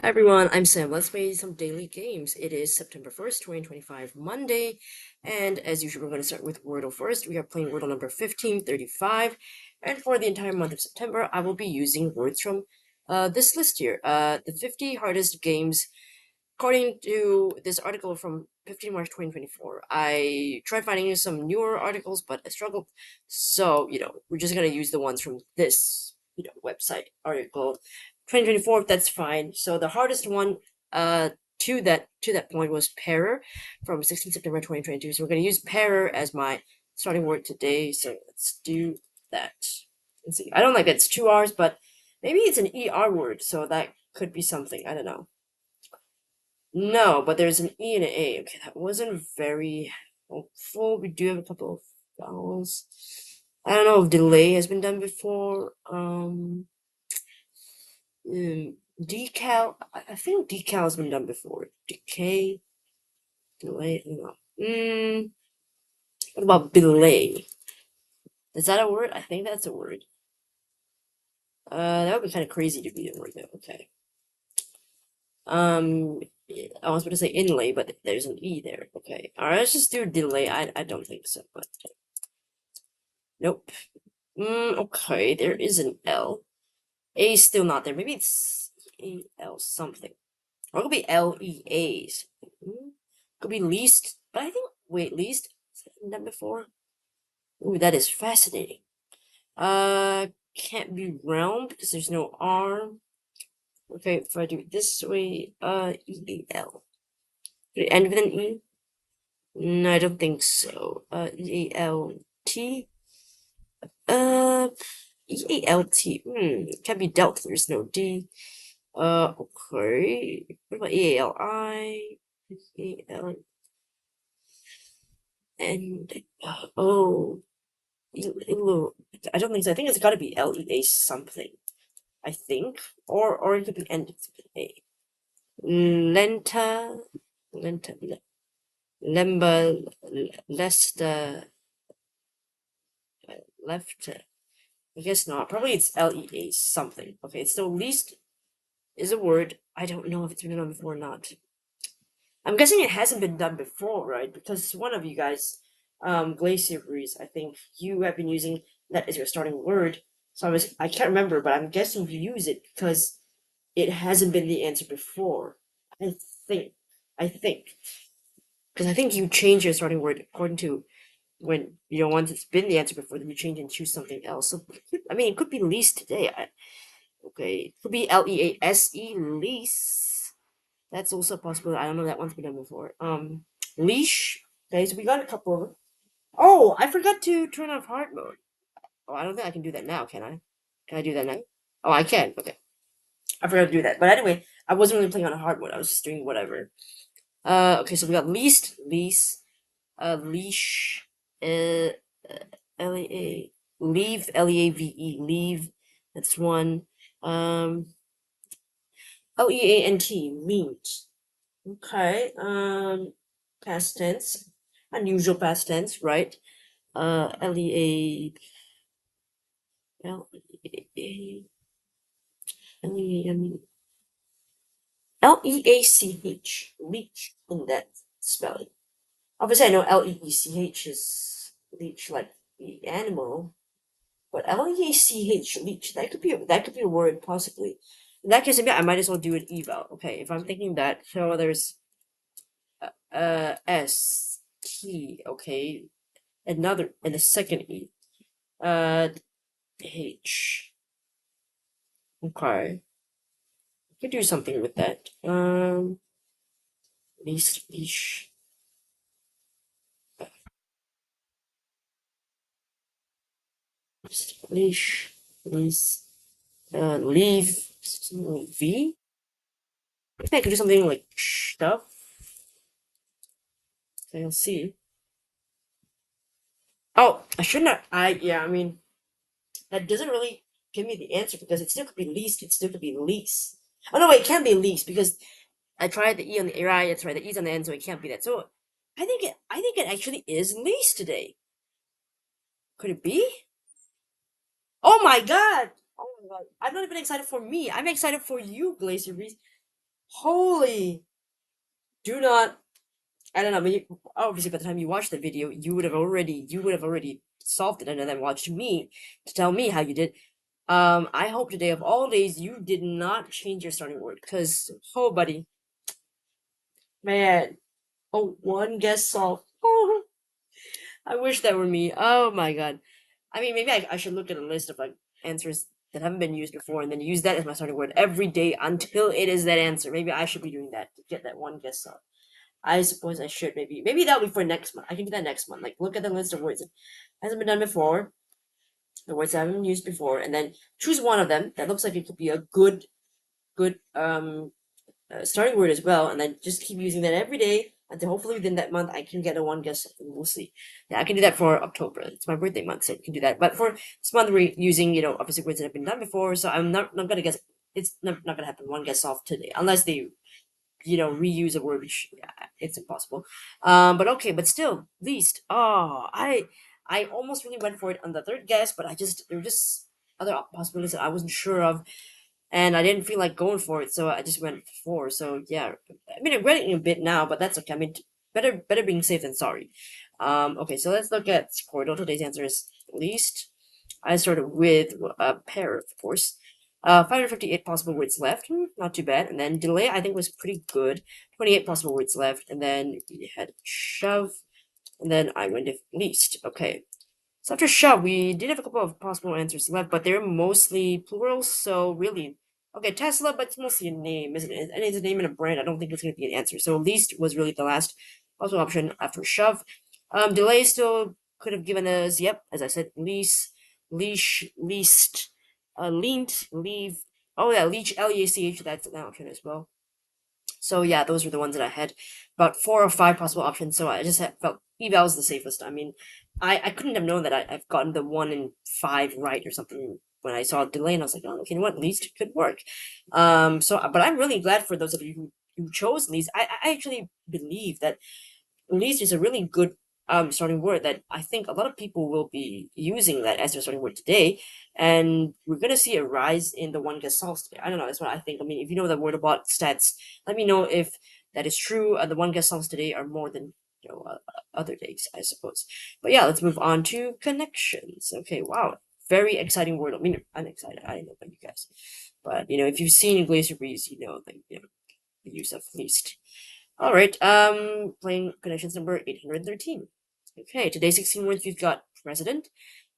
Hi everyone, I'm Sam. Let's play some daily games. It is September 1st, 2025, Monday, and as usual, we're going to start with Wordle first. We are playing Wordle number 1535, and for the entire month of September, I will be using words from this list here. The 50 hardest games according to this article from 15 March 2024. I tried finding some newer articles, but I struggled. So, we're just going to use the ones from this, website article. 2024, that's fine. So the hardest one to that point was Pair from 16 September 2022. So we're going to use Pair as my starting word today. So let's do that. Let's see. I don't like that it's 2 hours, but maybe it's an ER word, so that could be something. I don't know. No, but there's an E and an A. Okay, that wasn't very helpful. We do have a couple of vowels. I don't know if delay has been done before. Decal. I think decal has been done before. Decay, delay. No. What about belay? Is that a word? I think that's a word. That would be kind of crazy to be a word though. Okay. I was going to say inlay, but there's an E there. Okay. Alright, let's just do delay. I don't think so, but nope. Okay, there is an L. A is still not there. Maybe it's E-A-L something. Or it could be L-E-A. Could be least, but I think, wait, least? Has that been done before? Ooh, that is fascinating. Can't be realm because there's no R. Okay, if I do it this way, E-A-L. Could it end with an E? No, I don't think so. E-A-L-T? Uh, E-A-L-T. Can't be dealt. There's no D. Okay. What about E-A-L-I? E-A-L... And, oh. I don't think so. I think it's gotta be L-E-A something. I think. Or it could be ended with A. Lenta. Lenta. Lemba. Lesta. Left. I guess not. Probably it's L-E-A something. Okay, it's still least is a word. I don't know if it's been done before or not. I'm guessing it hasn't been done before, right? Because one of you guys, Glacier Breeze, I think you have been using that as your starting word. So I can't remember, but I'm guessing you use it because it hasn't been the answer before. I think. I think. Because I think you change your starting word according to when, once it's been the answer before, then you change and choose something else. So, I mean, it could be least today. Okay. It could be Lease, lease. That's also possible. I don't know, that one's been done before. Leash. Okay, so we got a couple of them. Oh, I forgot to turn off hard mode. Oh, I don't think I can do that now, can I? Can I do that now? Oh, I can. Okay. I forgot to do that. But anyway, I wasn't really playing on a hard mode. I was just doing whatever. Okay, so we got lease, leash, L-E-A, leave, L-E-A-V-E, leave. That's one. Um, L-E-A-N-T, leant. Okay. Past tense. Unusual past tense, right? L-E-A, L-E-A, L-E-A, L-E-A-C-H, leech in that spelling. Obviously, I know L-E-E-C-H is leech, like the animal, but L-E-A-C-H, leech, that could be a word, possibly. In that case, maybe I might as well do an eval. Okay, if I'm thinking that, so there's S, T, okay, another, and a second E. H. Okay. I could do something with that. Leash, leash, leash, leash, leave, V. Maybe I could do something like stuff. Okay, let's see. Oh, I shouldn't have. Yeah, I mean, that doesn't really give me the answer because it still could be least, it still could be lease. Oh, no, wait, it can't be least because I tried the E on the right, that's right, the E's on the end, so it can't be that. So I think it actually is least today. Could it be? Oh my god! Oh my god. I'm not even excited for me. I'm excited for you, Glacier Breeze. Holy! Do not. I don't know. I mean, obviously, by the time you watch the video, you would have already solved it, and then watched me to tell me how you did. I hope today of all days you did not change your starting word, because oh, buddy, man, oh, one guess solved. Oh, I wish that were me. Oh my god. I mean, maybe I should look at a list of like answers that haven't been used before, and then use that as my starting word every day until it is that answer. Maybe I should be doing that to get that one guess solved. I suppose I should. Maybe that'll be for next month. I can do that next month. Like look at the list of words that hasn't been done before, the words that haven't been used before, and then choose one of them that looks like it could be a good starting word as well, and then just keep using that every day until hopefully within that month I can get a one guess. We'll see. Yeah, I can do that for October. It's my birthday month, so I can do that. But for this month, we're using obviously words that have been done before, so I'm not gonna guess. It's not gonna happen one guess off today unless they reuse a word, which it's impossible. But okay, but still, least. Oh, I almost really went for it on the third guess, but there were just other possibilities that I wasn't sure of, and I didn't feel like going for it, so I just went for. So yeah, I mean, I'm regretting a bit now, but that's okay. I mean, better being safe than sorry. Okay, so let's look at Squirtle. Today's answer is least. I started with a pair, of course. 558 possible words left. Not too bad. And then delay, I think, was pretty good. 28 possible words left. And then we had shove. And then I went with least. Okay. So after shove, we did have a couple of possible answers left, but they're mostly plurals. So really, okay, Tesla, but it's mostly a name, isn't it? And it's a name and a brand. I don't think it's going to be an answer. So least was really the last possible option after shove. Delay still could have given us, yep, as I said, least, leant, leave. Oh yeah, leech, Leach. That's an option as well. So yeah, those were the ones that I had about 4 or 5 possible options. So I just felt eval was the safest. I mean, I couldn't have known that I've gotten the 1 in 5 right or something when I saw a delay, and I was like, oh, you know what, at least it could work. But I'm really glad for those of you who chose these. I actually believe that least is a really good starting word that I think a lot of people will be using that as their starting word today, and we're gonna see a rise in the one guess solves today. I don't know. That's what I think. I mean, if you know the word about stats, let me know if that is true. The one guess solves today are more than other days, I suppose. But yeah, let's move on to connections. Okay, wow, very exciting word. I mean, I'm excited. I don't know about you guys, but if you've seen Glacier Breeze, the use of least. All right. Playing connections number 813. Okay, today's 16 words we've got president,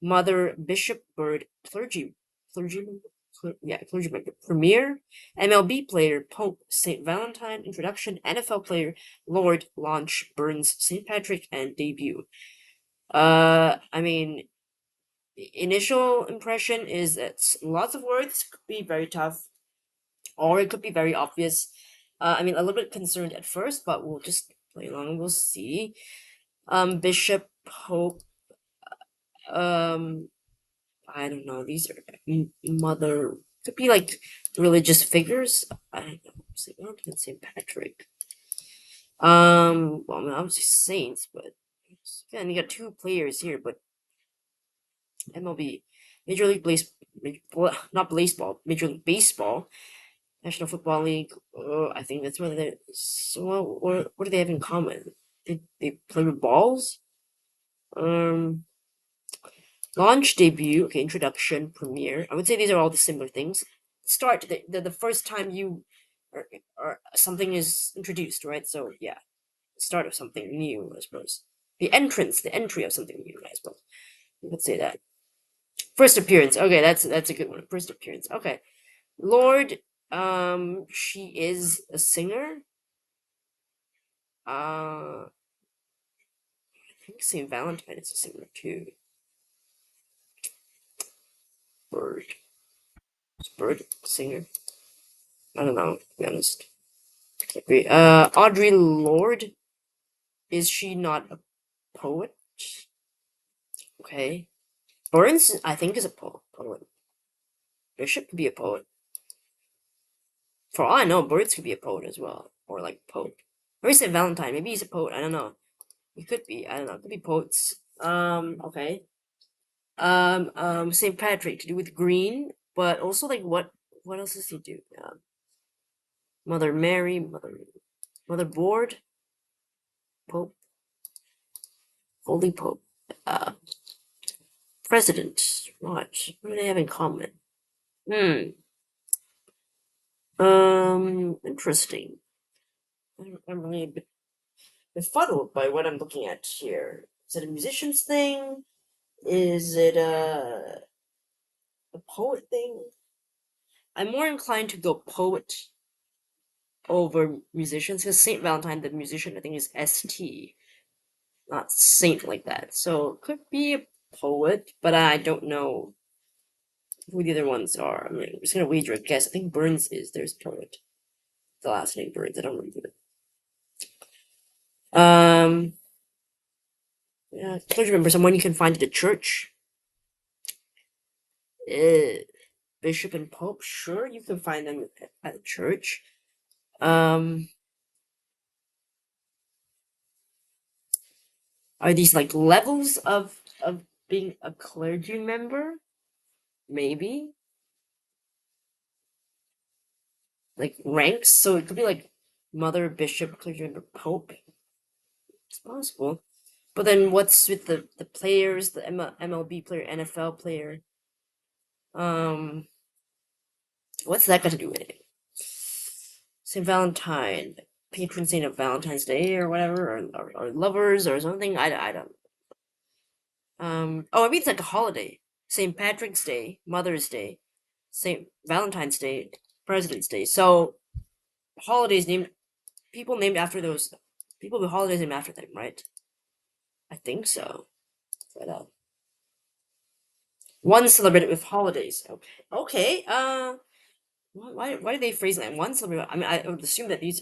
mother, bishop, bird, clergyman, clergyman, premier, MLB player, pope, Saint Valentine, introduction, NFL player, Lord, launch, Burns, Saint Patrick, and debut. I mean, initial impression is that lots of words could be very tough, or it could be very obvious. I mean, a little bit concerned at first, but we'll just play along and we'll see. Bishop, Pope, um, I don't know. These are mother. Could be like religious figures. I don't know. St. Patrick. Well, I mean, obviously saints, but yeah, and you got 2 players here, but MLB, Major League not baseball, Major League Baseball. National Football League. I think that's what they. So what do they have in common? They play with balls. Um, launch, debut. Okay, introduction, premiere. I would say these are all the similar things. Start the first time you or something is introduced, right? So yeah, the start of something new, I suppose. The entry of something new, I suppose. You could say that. First appearance. Okay, that's a good one. First appearance. Okay, Lord. She is a singer. I think Saint Valentine is a singer too. Bird. Is Bird a singer? I don't know, to be honest. Can't be. Audrey Lorde. Is she not a poet? Okay. Burns, I think, is a poet. Bishop could be a poet. For all I know, Birds could be a poet as well. Or like poet. Or is it Valentine? Maybe he's a poet. I don't know. He could be. I don't know. Could be poets. Okay. St. Patrick to do with green, but also like what else does he do? Mother Mary, Motherboard, Pope, Holy Pope, uh, President. What do they have in common? Interesting. I'm really a bit befuddled by what I'm looking at here. Is it a musician's thing? Is it a poet thing? I'm more inclined to go poet over musicians because Saint Valentine, the musician, I think is ST, not saint like that. So it could be a poet, but I don't know who the other ones are. I mean, I'm just gonna wager a guess. I think Burns is there's a poet. The last name Burns. I don't remember it. Yeah, clergy member, someone you can find at a church. Bishop and Pope, sure, you can find them at a church. Are these like levels of being a clergy member? Maybe like ranks. So it could be like mother, bishop, clergy member, pope. It's possible. But then what's with the players, the MLB player, NFL player? Um, what's that got to do with it? Saint Valentine, patron saint of Valentine's Day or whatever, or lovers or something. I don't. Oh, I mean it's like a holiday. St. Patrick's Day, Mother's Day, St. Valentine's Day, President's Day. So holidays named people named after those people with holidays named after them, right? I think so. But one celebrated with holidays. Okay. Okay. Why do they phrase that? One celebrated. I mean, I would assume that these.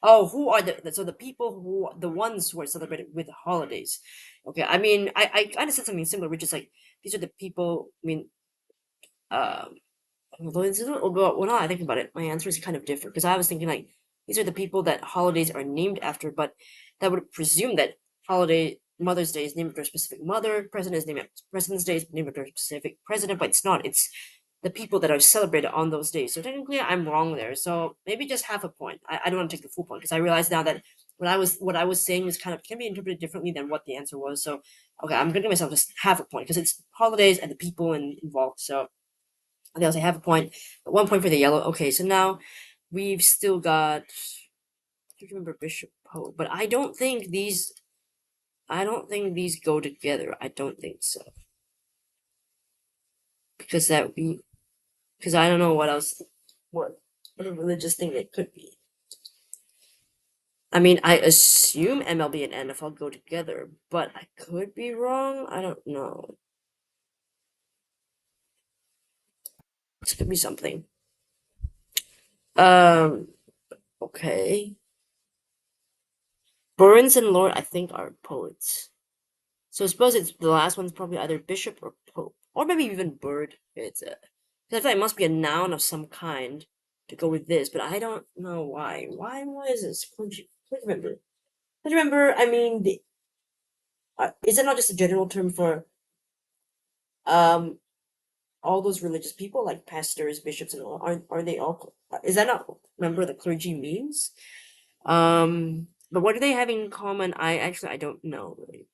Oh, who are the people who the ones who are celebrated with holidays? Okay. I mean, I kind of said something similar, which is like these are the people. I mean, um, although it's a little, well, now I think about it, my answer is kind of different because I was thinking like these are the people that holidays are named after, but that would presume that holiday Mother's Day is named after a specific mother, President's Day is named after a specific president, but it's not. It's the people that are celebrated on those days. So technically, I'm wrong there. So maybe just half a point. I don't want to take the full point because I realize now that what I was saying is kind of can be interpreted differently than what the answer was. So okay, I'm gonna give myself just half a point because it's holidays and the people involved. So okay, I'll say half a point, but 1 point for the yellow. Okay, so now we've still got. I remember Bishop Poe, but I don't think these. I don't think these go together. I don't think so because that would be because I don't know what else. What a religious thing it could be. I mean, I assume MLB and NFL go together, but I could be wrong. I don't know. This could be something. Um. Okay. Burns and Lord, I think, are poets. So I suppose it's the last one's probably either bishop or pope, or maybe even bird. It's a. 'Cause I feel like it must be a noun of some kind to go with this, but I don't know why. Why is this? Clergy member. Clergy member. I mean, is it not just a general term for um all those religious people like pastors, bishops, and all? Are they all? Is that not member the clergy means? But what do they have in common? I don't know really.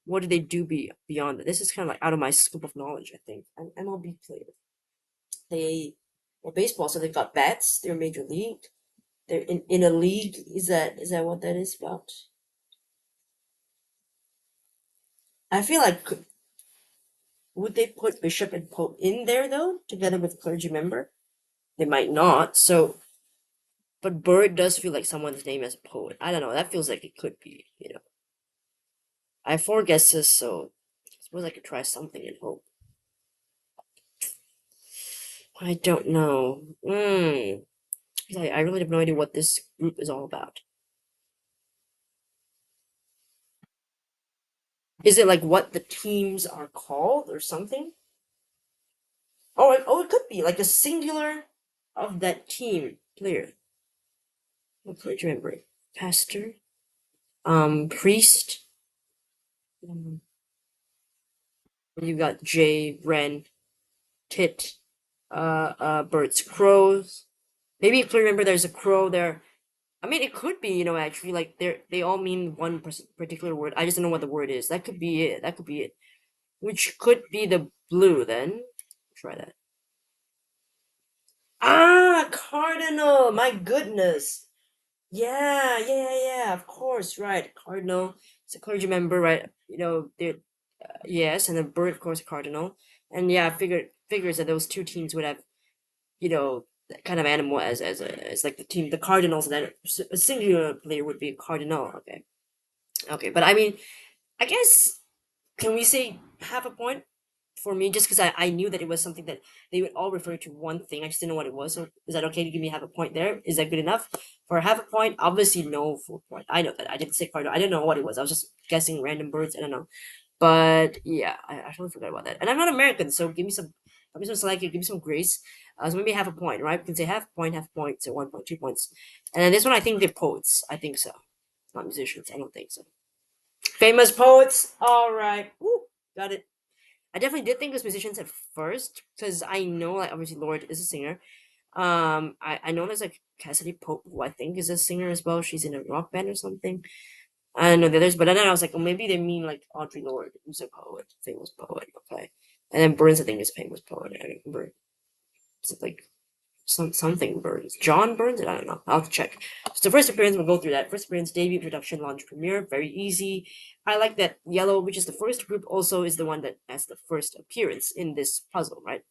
What do they do beyond that? This is kind of like out of my scope of knowledge, I think. An MLB player. They well baseball, so they've got bats, they're major league. They're in a league. Is that what that is about? I feel like would they put bishop and pope in there though, together with clergy member? They might not. So but Bird does feel like someone's name as a poet. I don't know, that feels like it could be. I have 4 guesses, so I suppose I could try something and hope. I don't know. I really have no idea what this group is all about. Is it like what the teams are called or something? Oh, it could be like a singular of that team player. I can't remember. Pastor, priest. Um, you got Jay, Ren, Tit, birds, crows. Maybe if you remember, there's a crow there. I mean, it could be, actually, like they all mean one particular word. I just don't know what the word is. That could be it. That could be it. Which could be the blue then. Try that. Ah, cardinal. My goodness. Yeah, yeah, yeah, yeah. Of course, right. Cardinal. It's a clergy member, right? They're yes, and the bird, of course, cardinal. And yeah, I figures that those two teams would have, that kind of animal as like the Cardinals, and then a singular player would be a cardinal. Okay, okay, but I mean, I guess, can we say half a point for me, just because I knew that it was something that they would all refer to one thing. I just didn't know what it was. So is that okay to give me half a point there? Is that good enough? For half a point, obviously no full point. I know that. I didn't say cardinal. I didn't know what it was. I was just guessing random birds. I don't know. But yeah, I totally forgot about that. And I'm not American, so give me some slack here, give me some grace. So maybe half a point, right? We can say half point, so 1 point, 2 points. And then this one, I think they're poets. I think so. Not musicians. I don't think so. Famous poets. All right. Woo, got it. I definitely did think it was musicians at first because I know, like, obviously Lord is a singer. I know there's like Cassidy Pope, who I think is a singer as well. She's in a rock band or something. I don't know the others, but then I was like, oh, maybe they mean like Audre Lorde, who's a poet, famous poet. Okay, and then Burns, I think, is a famous poet. I remember it's like something Burns, John Burns. I don't know. I'll have to check. So first appearance, we'll go through that. First appearance, debut, introduction, launch, premiere. Very easy. I like that yellow, which is the first group, also is the one that has the first appearance in this puzzle, right?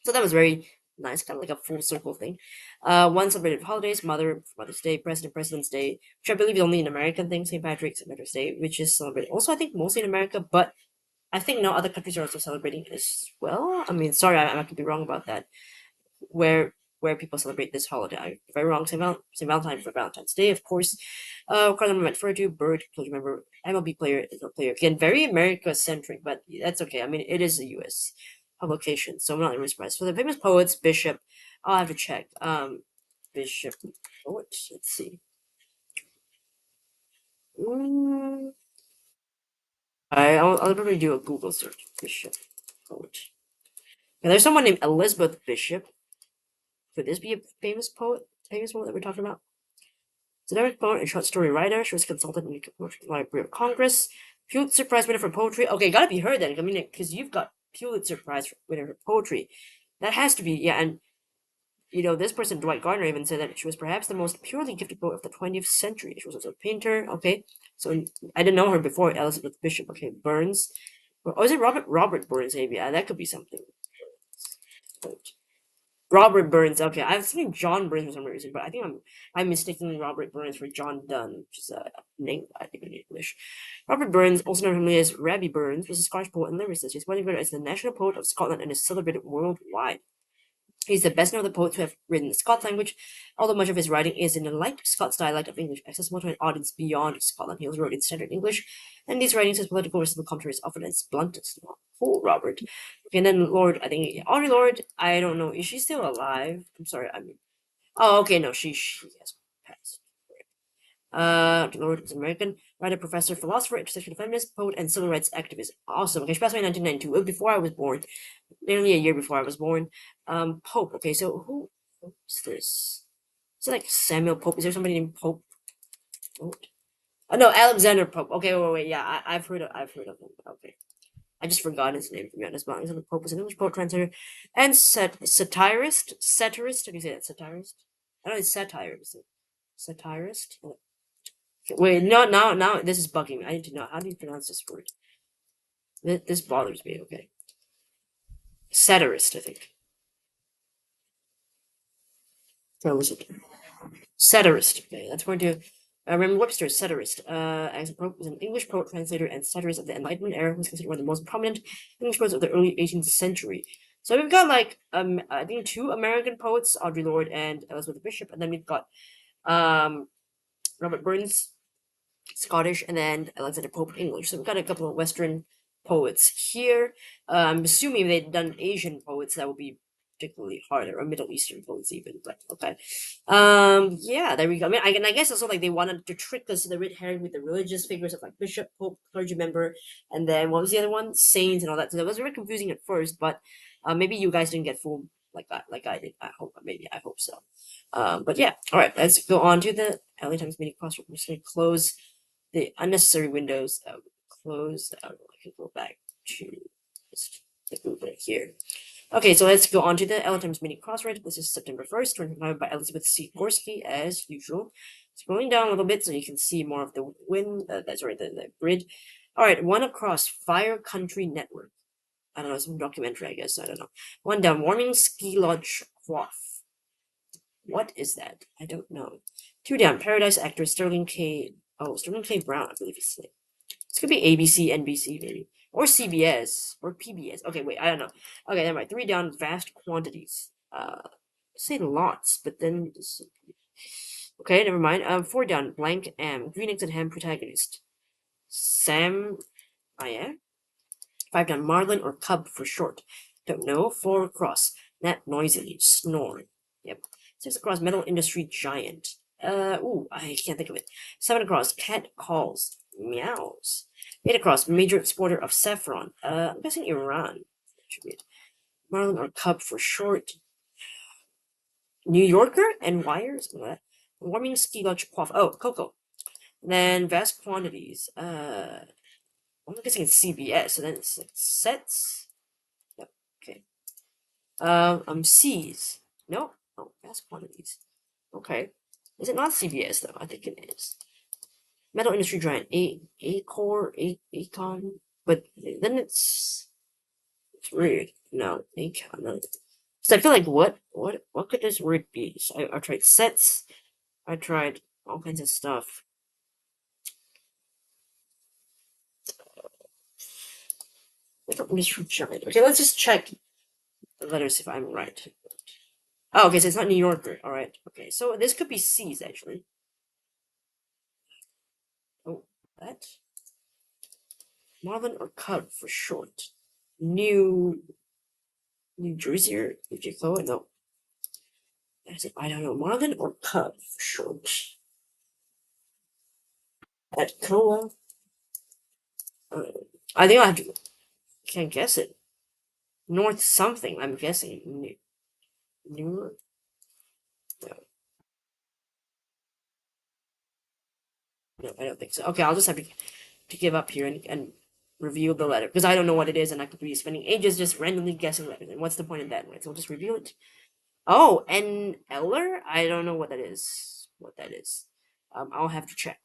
So that was very nice, kind of like a full circle thing. One celebrated holidays: Mother's Day, President's Day, which I believe is only an American thing. St. Patrick's Day, which is celebrated also, I think, mostly in America, but I think now other countries are also celebrating as well. I mean, sorry, I could be wrong about that. Where people celebrate this holiday, I'm very wrong. St. Valentine for Valentine's Day, of course. Cardinal meant for you, Bird, please remember, MLB player is a player. Again, very America centric, but that's okay. I mean, it is a US publication, so I'm not really surprised. For the famous poets, Bishop, I'll have to check. Bishop poet, let's see. Mm, I'll probably do a Google search. Bishop poet. Now, there's someone named Elizabeth Bishop. Could this be a famous poet? Famous poet that we're talking about? So Derek Poet, a short story writer. She was consultant in the Library of Congress. Pulitzer Prize winner for poetry. Okay, gotta be her then. I mean, because you've got Pulitzer Prize winner for poetry. That has to be, yeah. And this person, Dwight Gardner, even said that she was perhaps the most purely gifted poet of the 20th century. She was also a painter. Okay, so I didn't know her before. Elizabeth Bishop. Okay, Burns. Or is it Robert Burns? Maybe that could be something. Robert Burns. Okay, I was thinking John Burns for some reason, but I think I'm mistaking Robert Burns for John Donne, which is a name I think in English. Robert Burns, also known as Rabbie Burns, was a Scottish poet and lyricist. He's widely regarded as the national poet of Scotland and is celebrated worldwide. He's the best known of the poets who have written the Scots language, although much of his writing is in the light Scots dialect of English, accessible to an audience beyond Scotland. He also wrote in standard English, and these writings, his political or civil commentary, is often as blunt as oh, Robert. Okay, and then Lord, I think Audre Lorde. I don't know. Is she still alive? I'm sorry. I mean, oh, okay, no, she has passed. Lorde is American writer, professor, philosopher, intersectional feminist, poet, and civil rights activist. Awesome. Okay, she passed away in 1992, before I was born, nearly a year before I was born. Pope. Okay, so who's this? Is it like Samuel Pope? Is there somebody named Pope? Oh, no, Alexander Pope. Okay, wait. Yeah, I've heard of him. Okay, I just forgot his name, to be honest. But Alexander Pope was an English poet, translator, and satirist. Satirist? How do you say that? Satirist? I don't know. It's satire. Is it satirist? Wait, no, now this is bugging me. I need to know. How do you pronounce this word? This bothers me. Okay, satirist. I think. So listen. Satirist. Okay, that's where to. Remember Webster, satirist. As a poet, was an English poet, translator, and satirist of the Enlightenment era, was considered one of the most prominent English poets of the early 18th century. So we've got like I think two American poets, Audre Lorde and Elizabeth Bishop, and then we've got um Robert Burns, Scottish, and then Alexander Pope, English. So we've got a couple of Western poets here. I'm assuming they'd done Asian poets, that would be particularly harder, or Middle Eastern poets even. But okay, yeah, there we go. I guess also like they wanted to trick us to the red herring with the religious figures of like bishop, pope, clergy member, and then what was the other one? Saints and all that. So that was very confusing at first, but maybe you guys didn't get fooled like I did. I hope so. But yeah, all right. Let's go on to the LA Times Media Crossword. I'm just gonna close the unnecessary windows. Close. I can go back to just move it here. Okay, so let's go on to the LA Times Mini Crossword. This is September 1st, 2025 by Elizabeth C. Gorski, as usual. Scrolling down a little bit so you can see more of the the grid. All right, one across Fire Country Network. I don't know, some documentary, I guess. I don't know. One down, Warming Ski Lodge Quaff. What is that? I don't know. Two down, Paradise actor Sterling K. Oh, Sterling K. Brown, I believe he's name. This could be ABC, NBC, maybe. Or CBS. Or PBS. Okay, wait, I don't know. Okay, never mind. Three down, vast quantities. Say lots, but then... Okay, never mind. Four down, blank M. Green eggs and ham protagonist. Sam... I am? Five down, marlin or cub for short. Don't know. Four across, nap noisily, snoring. Yep. Six across, metal industry giant. Ooh, I can't think of it. Seven across, cat calls, meows. Eight across, major exporter of saffron. I'm guessing Iran. Should be it. Marlin or cub for short. New Yorker and wires. What? Warming ski lodge quaff. Oh, cocoa. Then vast quantities. I'm guessing it's CBS. So then it's like sets. Yep. Okay. C's. No. Oh, vast quantities. Okay. Is it not CBS though? I think it is. Metal industry giant. Acon. But then it's weird. No, Acon. No. So I feel like what could this word be? So I tried sets. I tried all kinds of stuff. Metal industry giant. Okay, let's just check the letters if I'm right. Oh, okay, so it's not New Yorker. All right. Okay, so this could be C's actually. Oh, that. Marlin or Cub for short. New Jersey or Chicago? No. I don't know. Marlin or Cub for short. At Koa. I think I have to. Can't guess it. North something. I'm guessing. New. No, no, I don't think so. Okay, I'll just have to give up here and reveal the letter because I don't know what it is and I could be spending ages just randomly guessing letters. And what's the point of that? Right? So I'll just reveal it. Oh, N Eller? I don't know what that is. What that is. I'll have to check.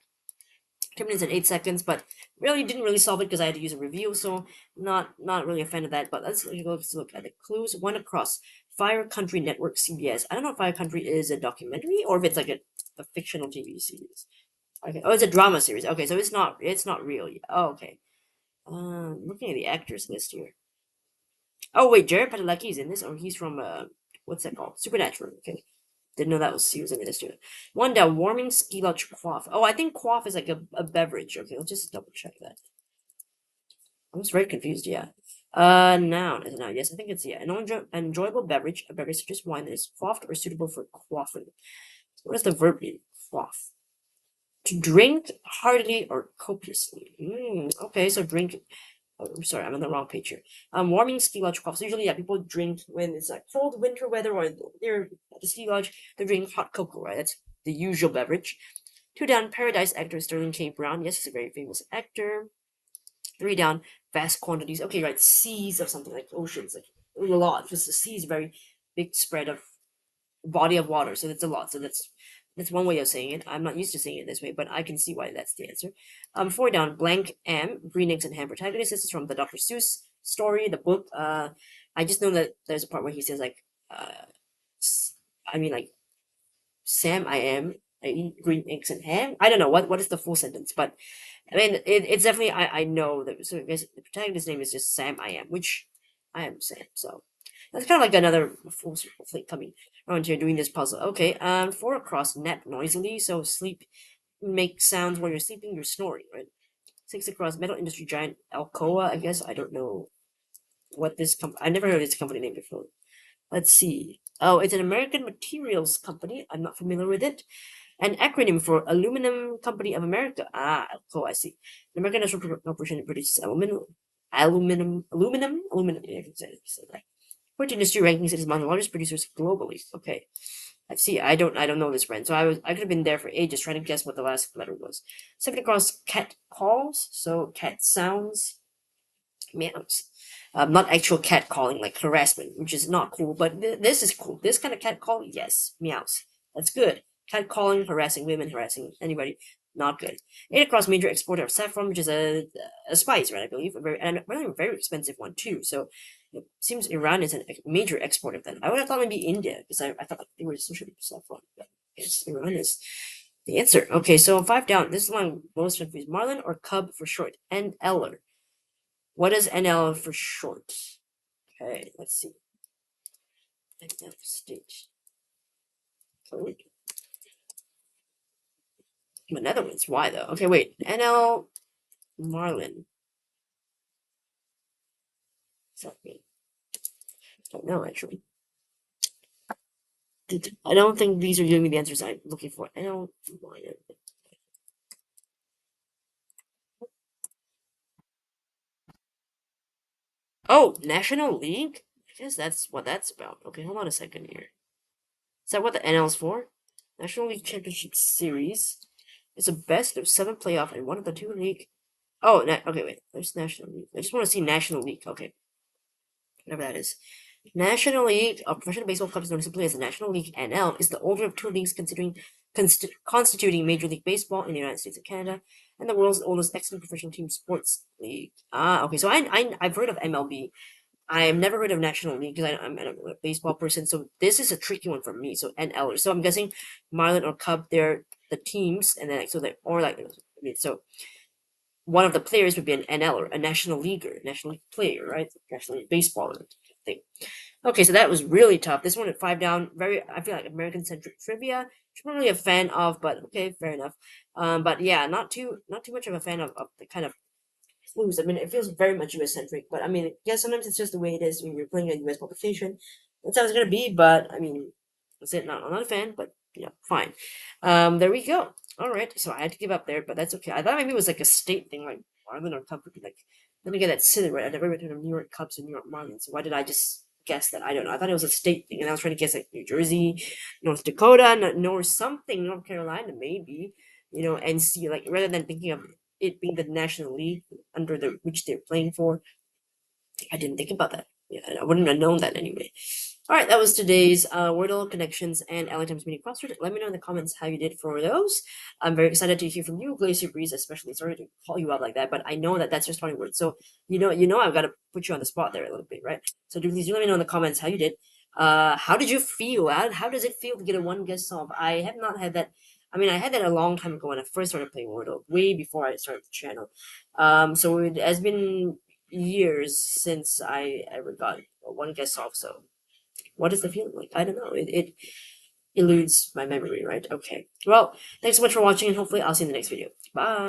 2 minutes and 8 seconds, but really didn't really solve it because I had to use a review, so not really a fan of that. But let's look at the clues. One across Fire Country Network CBS. I don't know if Fire Country is a documentary or if it's like a fictional TV series. Okay. Oh, it's a drama series. Okay, so it's not real yet. Oh, okay. Looking at the actors list here. Oh wait, Jared Padalecki is in this, or he's from what's that called? Supernatural. Okay. Didn't know that was he was in this too. One down, warming ski lodge quaff. Oh, I think quaff is like a beverage. Okay, let's just double check that. I was very confused. Yeah. Noun is a noun. Yes, I think it's an enjoyable beverage, a beverage such as wine that is quaffed or suitable for quaffing. What does the verb mean? Quaff. To drink heartily or copiously. Okay, so drink. Oh, I'm sorry, I'm on the wrong page here. Warming ski lodge quaffs. Usually, yeah, people drink when it's like cold winter weather or they're at the ski lodge. They're drinking hot cocoa, right? That's the usual beverage. Two down, Paradise actor Sterling K. Brown. Yes, he's a very famous actor. Three down, vast quantities. Okay, right, seas of something like oceans, like a lot. Because the sea is a very big spread of body of water, so that's a lot. So that's one way of saying it. I'm not used to saying it this way, but I can see why that's the answer. Four down, blank M, green eggs and ham protagonist. This is from the Dr. Seuss story, the book. I just know that there's a part where he says like, I mean like, Sam, I eat green eggs and ham. I don't know what is the full sentence, but I mean it's definitely I know that. So I guess the protagonist's name is just Sam, which I am Sam. So that's kind of like another full circle thing coming around here doing this puzzle. Okay, four across, nap noisily. So sleep, make sounds while you're sleeping, you're snoring, right? Six across, metal industry giant Alcoa. I guess I don't know what this I never heard of this company name before. Let's see. Oh, it's an American materials company. I'm not familiar with it. An acronym for Aluminum Company of America. Ah, Alcoa. I see. The American National Corporation produces aluminum. Yeah, I can say that. According to industry rankings, it is one of the largest producers globally. Okay. I don't know this brand, so I could have been there for ages trying to guess what the last letter was. Second across cat calls, so cat sounds, meows. Not actual cat calling like harassment, which is not cool, but this is cool. This kind of cat call, yes, meows. That's good. Cat calling, harassing women, harassing anybody, not good. Eight across major exporter of saffron, which is a spice, right? I believe and a very expensive one too. So it seems Iran is a major exporter of that. I would have thought maybe India because I thought they were associated with saffron. But yes, Iran is the answer. Okay, so five down. This is one most confused. Marlin or cub for short, and Eller. What is NL for short? Okay, let's see. NL stage code. Netherlands. Why though? Okay, wait. NL Marlin. Sorry. Don't know actually. I don't think these are giving me the answers I'm looking for. NL Marlin. Oh, National League? I guess that's what that's about. Okay, hold on a second here. Is that what the NL is for? National League Championship Series. It's a best of seven playoff and one of the two league. Oh, okay, wait. There's National League. I just want to see National League. Okay, whatever that is. National League of Professional Baseball clubs known simply as the National League (NL) is the older of two leagues constituting Major League Baseball in the United States and Canada, and the world's oldest excellent professional team sports league. Ah, okay. So I've heard of MLB. I've never heard of National League because I'm a baseball person. So this is a tricky one for me. So NL. So I'm guessing Marlin or Cub. They're the teams, and then so they or like so one of the players would be an NL or a National Leaguer, National League player, right? National League baseballer thing. Okay, so that was really tough. This one at five down, very I feel like American centric trivia, which I'm not really a fan of, but okay, fair enough. But yeah, not too much of a fan of the kind of clues. I mean, it feels very much US centric, but I mean, I guess sometimes it's just the way it is when you're playing a US publication. That's how it's gonna be, but I mean, that's it. Not, I'm not a fan, but yeah, fine. There we go. All right, so I had to give up there, but that's okay. I thought maybe it was like a state thing, like Marlin or Cub would be like. Let me get that silly right. I never went to the New York Cubs and New York Marlins. So why did I just guess that? I don't know. I thought it was a state thing, and I was trying to guess like New Jersey, North Dakota, North something, North Carolina, maybe. NC, like rather than thinking of it being the National League under the which they're playing for. I didn't think about that. Yeah, I wouldn't have known that anyway. All right, that was today's Wordle connections and LA Times Meeting Crossword. Let me know in the comments how you did for those. I'm very excited to hear from you, Glacier Breeze, especially. Sorry to call you out like that, but I know that that's your starting word. So I've got to put you on the spot there a little bit, right? So please do let me know in the comments how you did. How did you feel? How does it feel to get a one guess solve? I have not had that. I mean, I had that a long time ago when I first started playing Wordle, way before I started the channel. So it has been years since I ever got a one guess solve. So what is the feeling like? I don't know. It eludes my memory, right? Okay. Well, thanks so much for watching, and hopefully I'll see you in the next video. Bye.